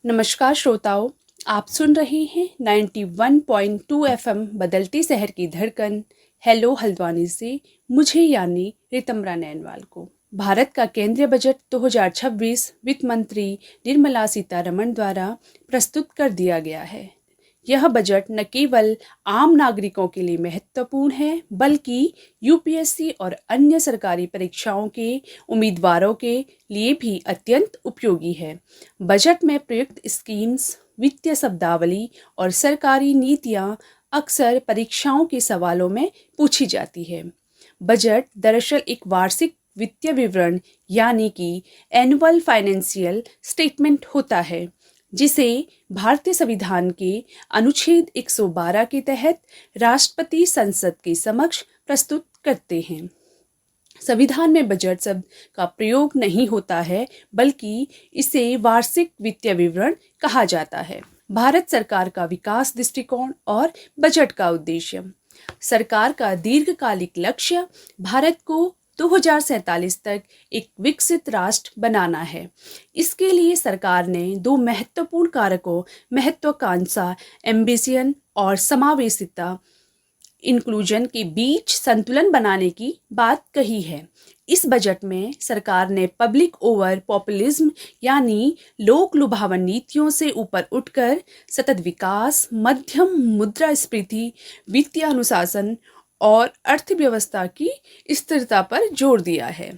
नमस्कार श्रोताओं, आप सुन रहे हैं 91.2 एफएम बदलती शहर की धड़कन। हेलो हल्द्वानी से मुझे यानी रितमरा नैनवाल को। भारत का केंद्रीय बजट 2026 वित्त मंत्री निर्मला सीतारमण द्वारा प्रस्तुत कर दिया गया है। यह बजट न केवल आम नागरिकों के लिए महत्वपूर्ण है, बल्कि यूपीएससी और अन्य सरकारी परीक्षाओं के उम्मीदवारों के लिए भी अत्यंत उपयोगी है। बजट में प्रयुक्त स्कीम्स, वित्तीय शब्दावली और सरकारी नीतियां अक्सर परीक्षाओं के सवालों में पूछी जाती है। बजट दरअसल एक वार्षिक वित्तीय विवरण यानी कि एनुअल फाइनेंशियल स्टेटमेंट होता है, जिसे भारतीय संविधान के अनुच्छेद 112 के तहत राष्ट्रपति संसद के समक्ष प्रस्तुत करते हैं। संविधान में बजट शब्द का प्रयोग नहीं होता है, बल्कि इसे वार्षिक वित्तीय विवरण कहा जाता है। भारत सरकार का विकास दृष्टिकोण और बजट का उद्देश्य। सरकार का दीर्घकालिक लक्ष्य भारत को 2047 तक एक विकसित राष्ट्र बनाना है। इसके लिए सरकार ने दो महत्वपूर्ण कारकों महत्वाकांक्षा एम्बिशन और समावेशिता इंक्लूजन के बीच संतुलन बनाने की बात कही है। इस बजट में सरकार ने पब्लिक ओवर पॉपुलिज्म यानी लोक लुभावन नीतियों से ऊपर उठकर सतत विकास, मध्यम मुद्रास्फीति, वित्तीय अनुशासन और अर्थव्यवस्था की स्थिरता पर जोर दिया है।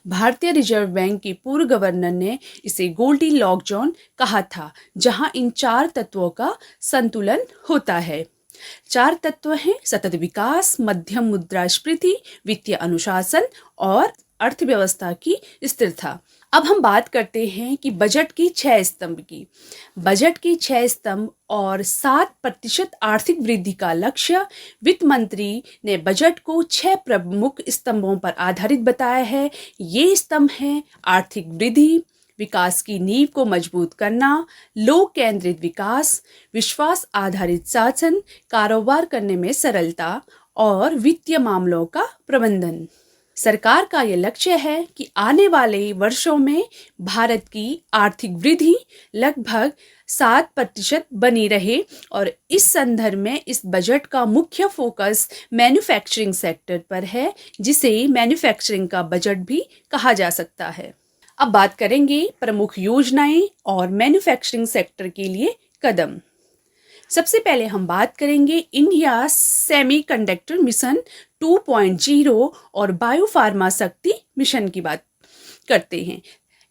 भारतीय रिजर्व बैंक के पूर्व गवर्नर ने इसे गोल्डी लॉक जोन कहा था, जहां इन चार तत्वों का संतुलन होता है। चार तत्व हैं सतत विकास, मध्यम मुद्रास्फीति, वित्तीय अनुशासन और अर्थव्यवस्था की स्थिरता। अब हम बात करते हैं कि बजट की 6 स्तंभ की। बजट की 6 स्तंभ और 7% आर्थिक वृद्धि का लक्ष्य वित्त मंत्री ने बजट को 6 प्रमुख स्तंभों पर आधारित बताया है। ये स्तंभ हैं आर्थिक वृद्धि, विकास की नींव को मजबूत करना, लोक केंद्रित विकास, विश्वास आधारित शासन, कारोबार करने में सरलता और वित्तीय मामलों का प्रबंधन। सरकार का यह लक्ष्य है कि आने वाले वर्षों में भारत की आर्थिक वृद्धि लगभग 7% बनी रहे और इस संदर्भ में इस बजट का मुख्य फोकस मैन्युफैक्चरिंग सेक्टर पर है, जिसे मैन्युफैक्चरिंग का बजट भी कहा जा सकता है। अब बात करेंगे प्रमुख योजनाएं और मैन्युफैक्चरिंग सेक्टर के लिए कदम। सबसे पहले हम बात करेंगे इंडिया सेमीकंडक्टर मिशन 2.0 और बायोफार्मा शक्ति मिशन की बात करते हैं।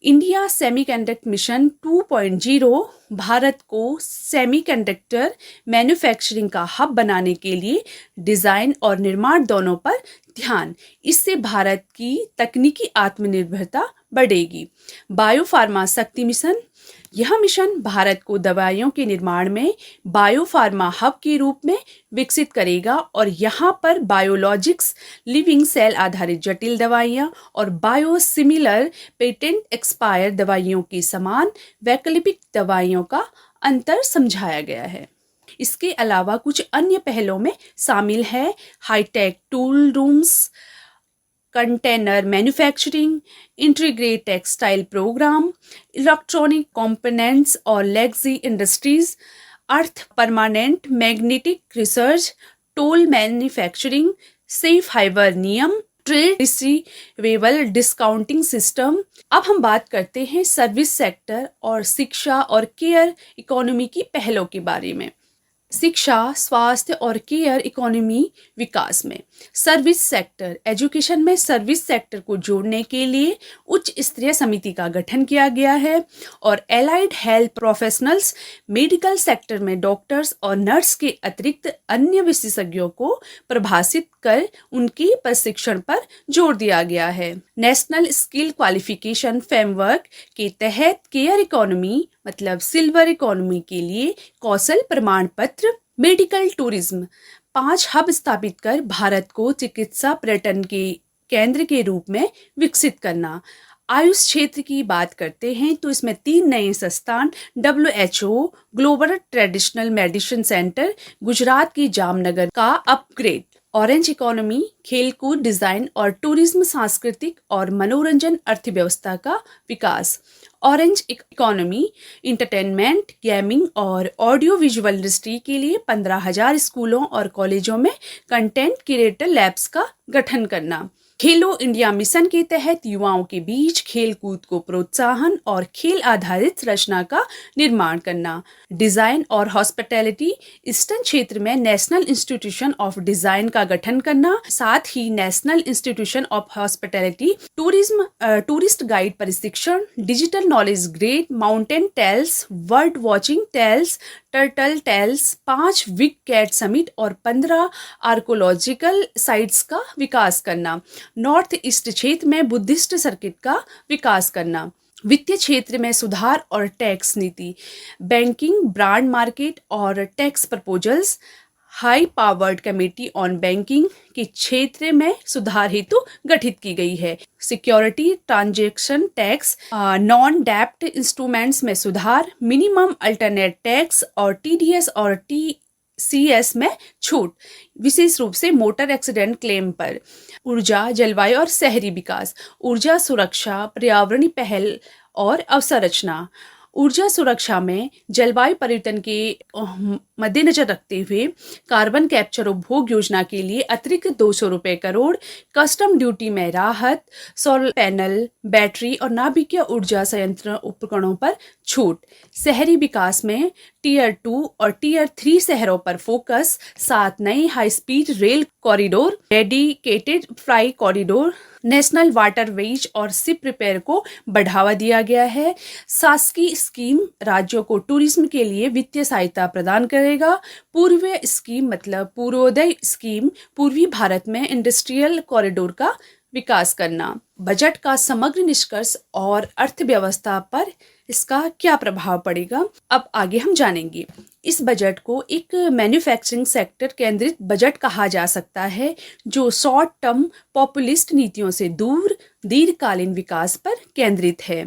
इंडिया सेमीकंडक्टर मिशन 2.0 भारत को सेमीकंडक्टर मैन्युफैक्चरिंग का हब बनाने के लिए डिजाइन और निर्माण दोनों पर ध्यान। इससे भारत की तकनीकी आत्मनिर्भरता बढ़ेगी। बायोफार्मा शक्ति मिशन, यह मिशन भारत को दवाइयों के निर्माण में बायोफार्मा हब के रूप में विकसित करेगा और यहाँ पर बायोलॉजिक्स, लिविंग सेल आधारित जटिल दवाइयाँ और बायोसिमिलर पेटेंट एक्सपायर दवाइयों के समान वैकल्पिक दवाइयों का अंतर समझाया गया है। इसके अलावा कुछ अन्य पहलों में शामिल है hi-tech tool rooms, container manufacturing, integrated textile program, electronic components और legacy industries, earth permanent magnetic research, toll manufacturing, safe harbour नियम, ट्रेड रिसीवेबल डिस्काउंटिंग सिस्टम। अब हम बात करते हैं सर्विस सेक्टर और शिक्षा और केयर इकोनॉमी की पहलों के बारे में। शिक्षा, स्वास्थ्य और केयर इकोनॉमी विकास में सर्विस सेक्टर, एजुकेशन में सर्विस सेक्टर को जोड़ने के लिए उच्च स्तरीय समिति का गठन किया गया है और allied health professionals, medical sector में डॉक्टर्स और नर्स के अतिरिक्त अन्य विशेषज्ञों को परिभाषित कर उनके प्रशिक्षण पर जोर दिया गया है। नेशनल स्किल क्वालिफिकेशन फ्रेमवर्क के तहत केयर इकोनॉमी मतलब सिल्वर इकोनॉमी के लिए कौशल प्रमाण पत्र, मेडिकल टूरिज्म 5 हब स्थापित कर भारत को चिकित्सा पर्यटन के केंद्र के रूप में विकसित करना। आयुष क्षेत्र की बात करते हैं तो इसमें 3 नए संस्थान WHO global traditional medicine centre Gujarat की जामनगर का अपग्रेड, ऑरेंज इकोनॉमी खेलकूद, डिजाइन और टूरिज्म, सांस्कृतिक और मनोरंजन अर्थव्यवस्था का विकास ऑरेंज इकोनॉमी, इंटरटेनमेंट, गेमिंग और ऑडियो विजुअल इंडस्ट्री के लिए 15,000 स्कूलों और कॉलेजों में कंटेंट क्रिएटर लैब्स का गठन करना। खेलो इंडिया मिशन के तहत युवाओं के बीच खेल कूद को प्रोत्साहन और खेल आधारित रचना का निर्माण करना। डिजाइन और हॉस्पिटैलिटी, ईस्टर्न क्षेत्र में नेशनल इंस्टीट्यूशन ऑफ डिजाइन का गठन करना, साथ ही national institution of hospitality, tourist guide प्रशिक्षण, digital knowledge grid, mountain trails, bird watching trails, turtle trails, 5 big cat summit और 15 आर्कोलॉजिकल साइट्स का विकास करना। नॉर्थ ईस्ट क्षेत्र में बुद्धिस्ट सर्किट का विकास करना। वित्तीय क्षेत्र में सुधार और टैक्स नीति, बैंकिंग, ब्रांड मार्केट और tax proposals, high powered committee on banking के क्षेत्र में सुधार हेतु गठित की गई है। सिक्योरिटी ट्रांजैक्शन टैक्स, नॉन डेप्ट इंस्ट्रूमेंट्स में सुधार, मिनिमम अल्टरनेट टैक्स और टीडीएस और टीसीएस में छूट, विशेष रूप से मोटर एक्सीडेंट क्लेम पर। ऊर्जा, जलवायु और शहरी विकास, ऊर्जा सुरक्षा, पर्यावरणीय पहल और अवसंरचना। ऊर्जा सुरक्षा में जलवायु परिवर्तन के मद्देनजर रखते हुए कार्बन कैप्चर उपभोग योजना के लिए अतिरिक्त 200 रुपये करोड़, कस्टम ड्यूटी में राहत, सोलर पैनल, बैटरी और नाभिकीय ऊर्जा संयंत्र उपकरणों पर छूट। शहरी विकास में टीयर 2 और टीयर 3 शहरों पर फोकस, 7 नए high speed rail corridor, dedicated fly corridor, national waterways और शिप रिपेयर को बढ़ावा दिया गया है। शासकीय स्कीम राज्यों को टूरिज्म के लिए वित्तीय सहायता प्रदान करेगा। पूर्वीय स्कीम मतलब पूर्वोदय स्कीम, पूर्वी भारत में इंडस्ट्रियल कॉरिडोर का विकास करना। बजट का समग्र निष्कर्ष और अर्थव्यवस्था पर इसका क्या प्रभाव पड़ेगा, अब आगे हम जानेंगे। इस बजट को एक मैन्युफैक्चरिंग सेक्टर केंद्रित बजट कहा जा सकता है, जो शॉर्ट टर्म पॉपुलिस्ट नीतियों से दूर दीर्घकालीन विकास पर केंद्रित है।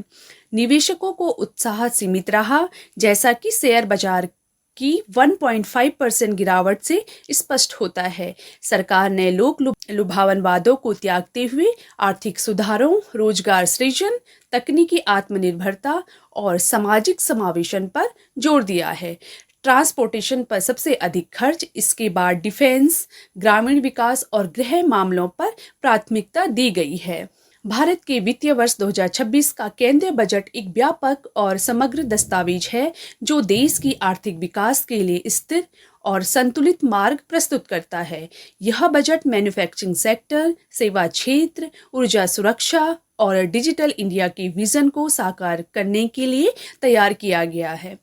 निवेशकों को उत्साह सीमित रहा, जैसा कि शेयर बाजार की 1.5% गिरावट से स्पष्ट होता है। सरकार ने लोक लुभावन वादों को त्यागते हुए आर्थिक सुधारों, रोजगार सृजन, तकनीकी आत्मनिर्भरता और सामाजिक समावेशन पर जोर दिया है। ट्रांसपोर्टेशन पर सबसे अधिक खर्च, इसके बाद डिफेंस, ग्रामीण विकास और गृह मामलों पर प्राथमिकता दी गई है। भारत के वित्तीय वर्ष 2026 का केंद्रीय बजट एक व्यापक और समग्र दस्तावेज है, जो देश की आर्थिक विकास के लिए स्थिर और संतुलित मार्ग प्रस्तुत करता है। यह बजट मैन्युफैक्चरिंग सेक्टर, सेवा क्षेत्र, ऊर्जा सुरक्षा और डिजिटल इंडिया के विजन को साकार करने के लिए तैयार किया गया है।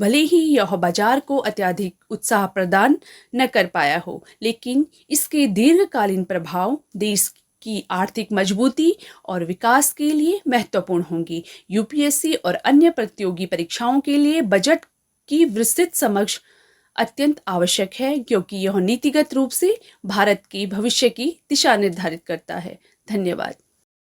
भले ही यह बाजार को अत्यधिक उत्साह प्रदान न कर पाया हो, लेकिन इसके दीर्घकालीन प्रभाव देश की आर्थिक मजबूती और विकास के लिए महत्वपूर्ण होंगी। यूपीएससी और अन्य प्रतियोगी परीक्षाओं के लिए बजट की विस्तृत समझ अत्यंत आवश्यक है, क्योंकि यह नीतिगत रूप से भारत के भविष्य की दिशा निर्धारित करता है। धन्यवाद।